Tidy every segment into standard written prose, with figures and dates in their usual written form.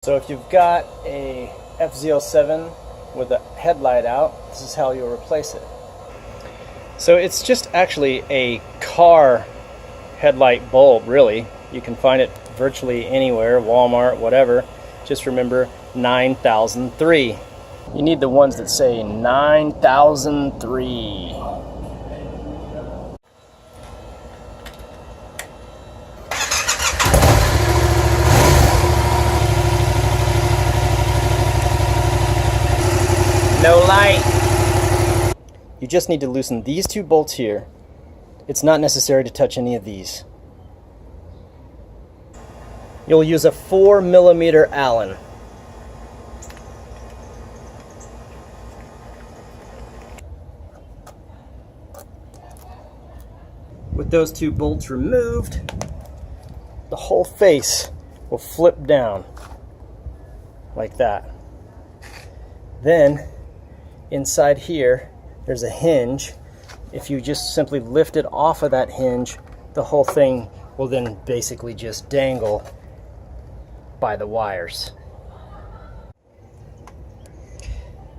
So if you've got a FZ-07 with a headlight out, this is how you'll replace it. So it's just actually a car headlight bulb, really. You can find it virtually anywhere, Walmart, whatever. Just remember 9003. You need the ones that say 9003. No light. You just need to loosen these two bolts here. It's not necessary to touch any of these. You'll use a 4mm Allen. With those two bolts removed, the whole face will flip down like that. Then inside here, there's a hinge. If you just simply lift it off of that hinge, the whole thing will then basically just dangle by the wires.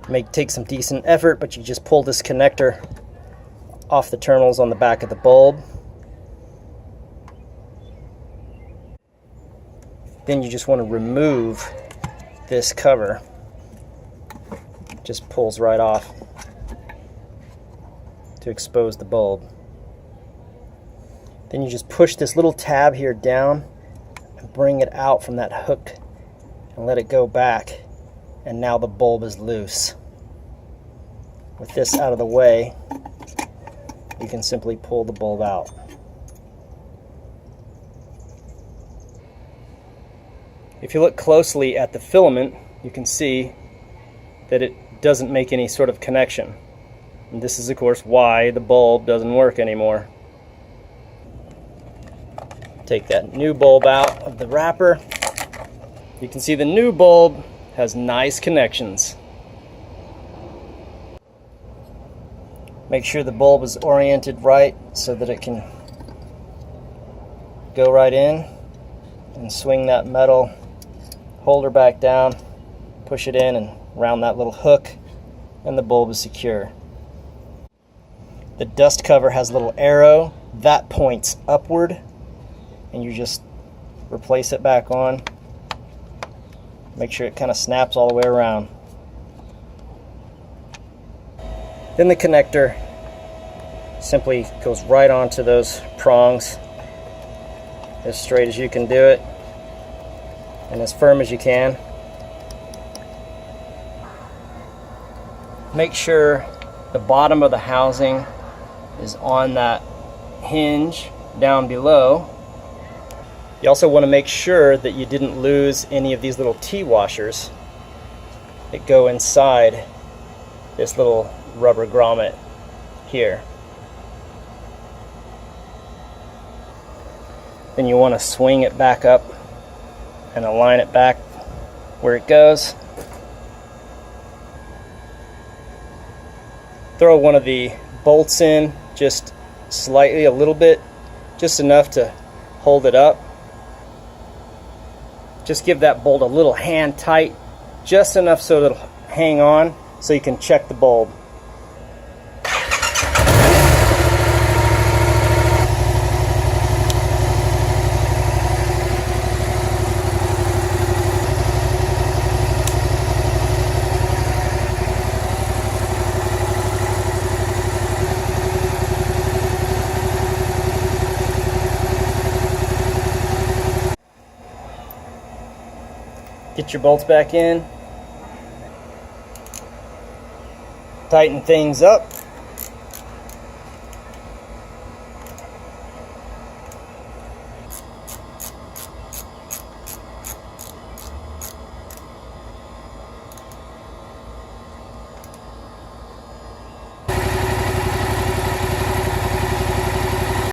It may take some decent effort, but you just pull this connector off the terminals on the back of the bulb. Then you just want to remove this cover. Just pulls right off to expose the bulb. Then you just push this little tab here down and bring it out from that hook and let it go back, and now the bulb is loose. With this out of the way, you can simply pull the bulb out. If you look closely at the filament, you can see that it doesn't make any sort of connection. And this is, of course, why the bulb doesn't work anymore. Take that new bulb out of the wrapper. You can see the new bulb has nice connections. Make sure the bulb is oriented right so that it can go right in, and swing that metal holder back down, push it in and around that little hook, and the bulb is secure. The dust cover has a little arrow that points upward, and you just replace it back on. Make sure it kind of snaps all the way around. Then the connector simply goes right onto those prongs, as straight as you can do it and as firm as you can. Make sure the bottom of the housing is on that hinge down below. You also want to make sure that you didn't lose any of these little T-washers that go inside this little rubber grommet here. Then you want to swing it back up and align it back where it goes. Throw one of the bolts in just slightly, a little bit, just enough to hold it up. Just give that bolt a little hand tight, just enough so that it'll hang on, so you can check the bulb. Get your bolts back in, tighten things up,